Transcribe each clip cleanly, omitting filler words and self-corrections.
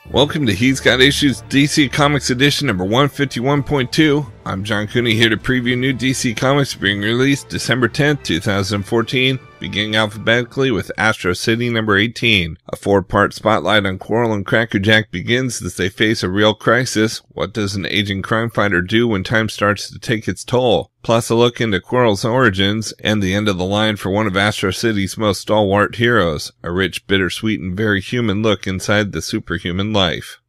Welcome to He's Got Issues DC Comics Edition number 151.2. I'm John Cooney here to preview new DC Comics being released December 10th, 2014, beginning alphabetically with Astro City number 18. A four-part spotlight on Quarrel and Crackerjack begins as they face a real crisis. What does an aging crime fighter do when time starts to take its toll? Plus a look into Quarrel's origins and the end of the line for one of Astro City's most stalwart heroes, a rich, bittersweet, and very human look inside the superhuman life.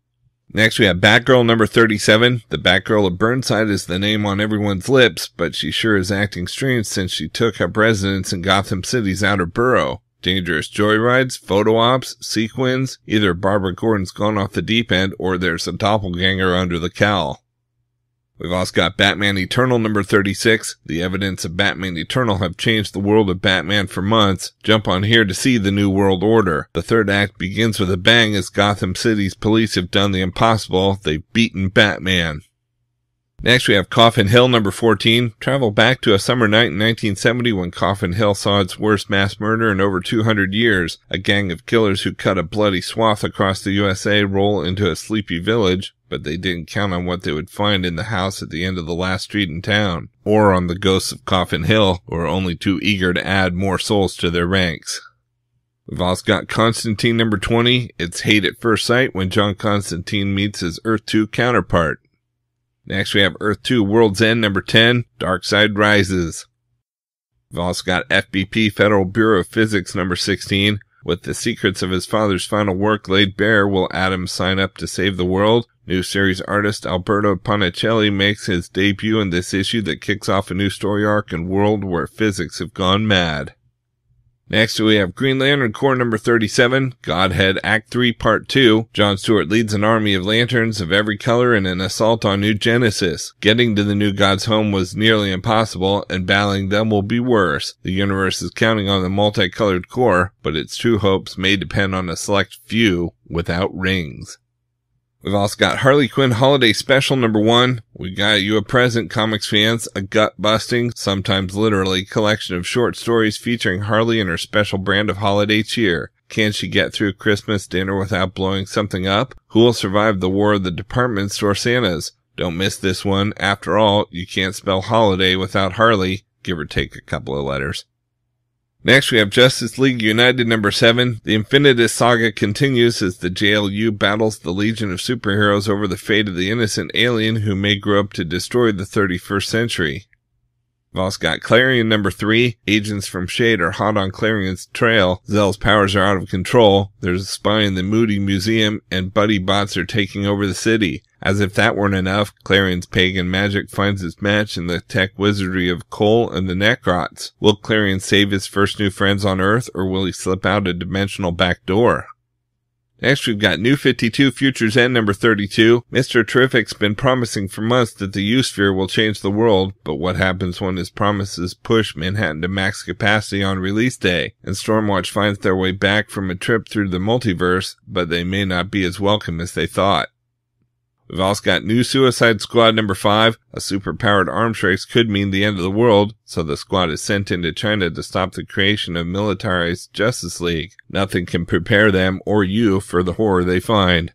Next we have Batgirl number 37. The Batgirl of Burnside is the name on everyone's lips, but she sure is acting strange since she took up residence in Gotham City's outer borough. Dangerous joyrides, photo ops, sequins, either Barbara Gordon's gone off the deep end or there's a doppelganger under the cowl. We've also got Batman Eternal number 36. The evidence of Batman Eternal have changed the world of Batman for months. Jump on here to see the new world order. The third act begins with a bang as Gotham City's police have done the impossible. They've beaten Batman. Next we have Coffin Hill number 14. Travel back to a summer night in 1970 when Coffin Hill saw its worst mass murder in over 200 years. A gang of killers who cut a bloody swath across the USA roll into a sleepy village, but they didn't count on what they would find in the house at the end of the last street in town, or on the ghosts of Coffin Hill, who are only too eager to add more souls to their ranks. We've also got Constantine number 20. It's hate at first sight when John Constantine meets his Earth 2 counterpart. Next we have Earth 2 World's End number 10, Darkseid Rises. We've also got FBP Federal Bureau of Physics number 16. With the secrets of his father's final work laid bare, will Adam sign up to save the world? New series artist Alberto Ponticelli makes his debut in this issue that kicks off a new story arc in a world where physics have gone mad. Next we have Green Lantern Corps number 37, Godhead Act 3 Part 2. John Stewart leads an army of lanterns of every color in an assault on New Genesis. Getting to the new god's home was nearly impossible, and battling them will be worse. The universe is counting on the multicolored Corps, but its true hopes may depend on a select few without rings. We've also got Harley Quinn Holiday Special number 1. We got you a present, comics fans, a gut-busting, sometimes literally, collection of short stories featuring Harley and her special brand of holiday cheer. Can she get through Christmas dinner without blowing something up? Who will survive the war of the department store Santas? Don't miss this one. After all, you can't spell holiday without Harley, give or take a couple of letters. Next we have Justice League United number 7. The Infinitus saga continues as the JLU battles the Legion of Superheroes over the fate of the innocent alien who may grow up to destroy the 31st century. We've also got Klarion number 3. Agents from S.H.I.E.L.D. are hot on Clarion's trail. Zell's powers are out of control. There's a spy in the Moody Museum, and buddy bots are taking over the city. As if that weren't enough, Clarion's pagan magic finds its match in the tech wizardry of Cole and the Necrots. Will Klarion save his first new friends on Earth, or will he slip out a dimensional back door? Next we've got New 52 Future's End number 32. Mr. Terrific's been promising for months that the U-Sphere will change the world, but what happens when his promises push Manhattan to max capacity on release day, and Stormwatch finds their way back from a trip through the multiverse, but they may not be as welcome as they thought. We've also got New Suicide Squad number 5. A superpowered arms race could mean the end of the world, so the squad is sent into China to stop the creation of militarized Justice League. Nothing can prepare them or you for the horror they find.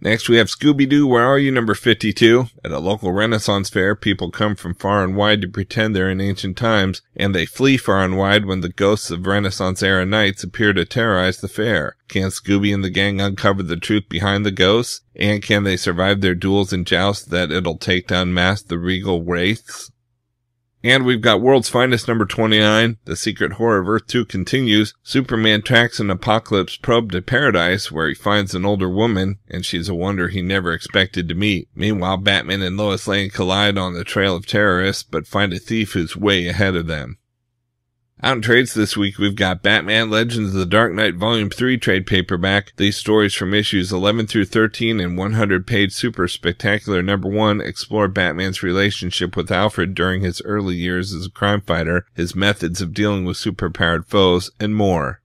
Next we have Scooby-Doo Where Are You number 52. At a local Renaissance fair, people come from far and wide to pretend they're in ancient times, and they flee far and wide when the ghosts of Renaissance-era knights appear to terrorize the fair. Can Scooby and the gang uncover the truth behind the ghosts? And can they survive their duels and jousts that it'll take to unmask the regal wraiths? And we've got World's Finest number 29. The secret horror of Earth 2 continues. Superman tracks an Apocalypse probe to Paradise where he finds an older woman, and she's a wonder he never expected to meet. Meanwhile, Batman and Lois Lane collide on the trail of terrorists, but find a thief who's way ahead of them. Out in trades this week, we've got Batman Legends of the Dark Knight Volume 3 trade paperback. These stories from issues 11 through 13 and 100-page super spectacular number 1 explore Batman's relationship with Alfred during his early years as a crime fighter, his methods of dealing with superpowered foes, and more.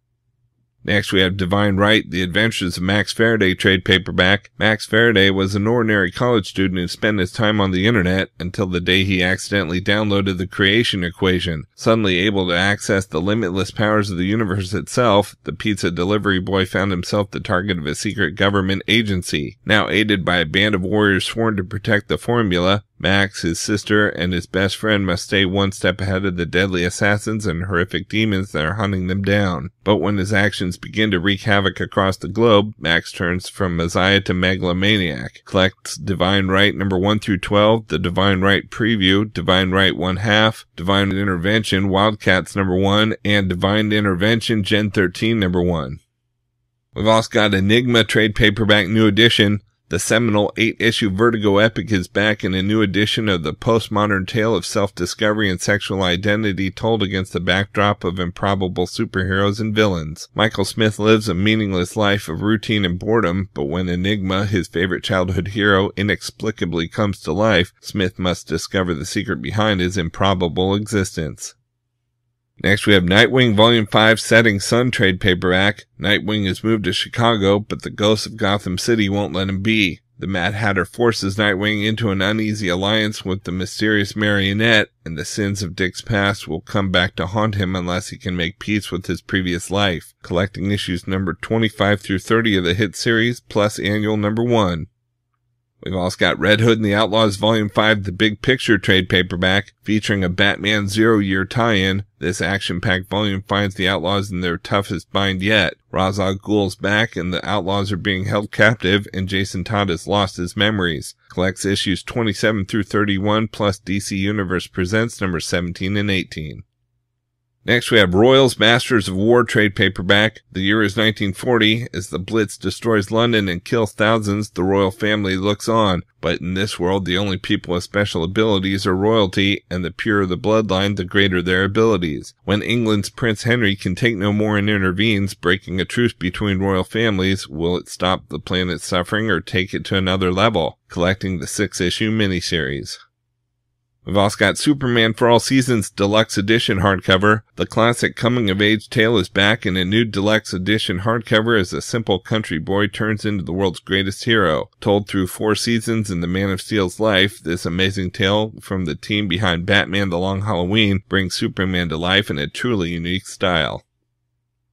Next, we have Divine Right, The Adventures of Max Faraday trade paperback. Max Faraday was an ordinary college student who spent his time on the internet until the day he accidentally downloaded the creation equation. Suddenly able to access the limitless powers of the universe itself, the pizza delivery boy found himself the target of a secret government agency. Now aided by a band of warriors sworn to protect the formula, Max, his sister, and his best friend must stay one step ahead of the deadly assassins and horrific demons that are hunting them down. But when his actions begin to wreak havoc across the globe, Max turns from messiah to megalomaniac. Collects Divine Right number 1 through 12, the Divine Right Preview, Divine Right 1/2, Divine Intervention Wildcats number 1, and Divine Intervention Gen 13 number 1. We've also got Enigma trade paperback new edition. The seminal 8-issue Vertigo epic is back in a new edition of the postmodern tale of self-discovery and sexual identity told against the backdrop of improbable superheroes and villains. Michael Smith lives a meaningless life of routine and boredom, but when Enigma, his favorite childhood hero, inexplicably comes to life, Smith must discover the secret behind his improbable existence. Next, we have Nightwing Volume 5 Setting Sun trade paperback. Nightwing has moved to Chicago, but the ghosts of Gotham City won't let him be. The Mad Hatter forces Nightwing into an uneasy alliance with the mysterious Marionette, and the sins of Dick's past will come back to haunt him unless he can make peace with his previous life. Collecting issues number 25 through 30 of the hit series, plus annual number 1. We've also got Red Hood and the Outlaws Volume 5, The Big Picture trade paperback, featuring a Batman 0-year tie-in. This action-packed volume finds the Outlaws in their toughest bind yet. Ra's al Ghul's back, and the Outlaws are being held captive, and Jason Todd has lost his memories. Collects issues 27 through 31, plus DC Universe Presents number 17 and 18. Next, we have Royals Masters of War trade paperback. The year is 1940. As the Blitz destroys London and kills thousands, the royal family looks on. But in this world, the only people with special abilities are royalty, and the purer the bloodline, the greater their abilities. When England's Prince Henry can take no more and intervenes, breaking a truce between royal families, will it stop the planet's suffering or take it to another level? Collecting the 6-issue miniseries. We've also got Superman for All Seasons Deluxe Edition hardcover. The classic coming-of-age tale is back in a new Deluxe Edition hardcover as a simple country boy turns into the world's greatest hero. Told through 4 seasons in the Man of Steel's life, this amazing tale from the team behind Batman The Long Halloween brings Superman to life in a truly unique style.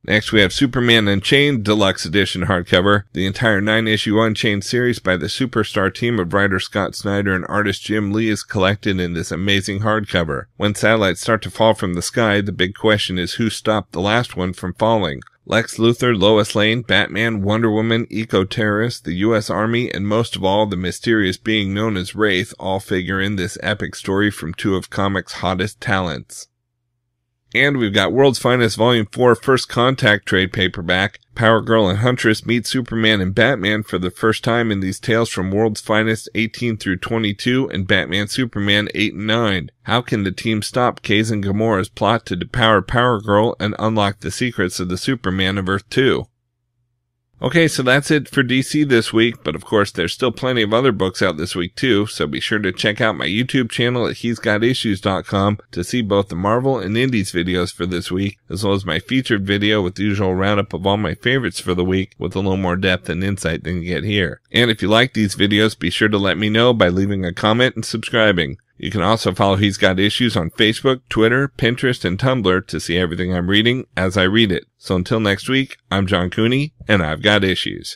Next, we have Superman Unchained Deluxe Edition hardcover. The entire 9-issue Unchained series by the superstar team of writer Scott Snyder and artist Jim Lee is collected in this amazing hardcover. When satellites start to fall from the sky, the big question is who stopped the last one from falling. Lex Luthor, Lois Lane, Batman, Wonder Woman, eco-terrorists, the U.S. Army, and most of all, the mysterious being known as Wraith all figure in this epic story from 2 of comics' hottest talents. And we've got World's Finest Volume 4 First Contact trade paperback. Power Girl and Huntress meet Superman and Batman for the first time in these tales from World's Finest 18 through 22 and Batman Superman 8 and 9. How can the team stop Kay's and Gamora's plot to depower Power Girl and unlock the secrets of the Superman of Earth 2? Okay, so that's it for DC this week, but of course there's still plenty of other books out this week too, so be sure to check out my YouTube channel at he'sgotissues.com to see both the Marvel and Indies videos for this week, as well as my featured video with the usual roundup of all my favorites for the week with a little more depth and insight than you get here. And if you like these videos, be sure to let me know by leaving a comment and subscribing. You can also follow He's Got Issues on Facebook, Twitter, Pinterest, and Tumblr to see everything I'm reading as I read it. So until next week, I'm John Cooney, and I've got issues.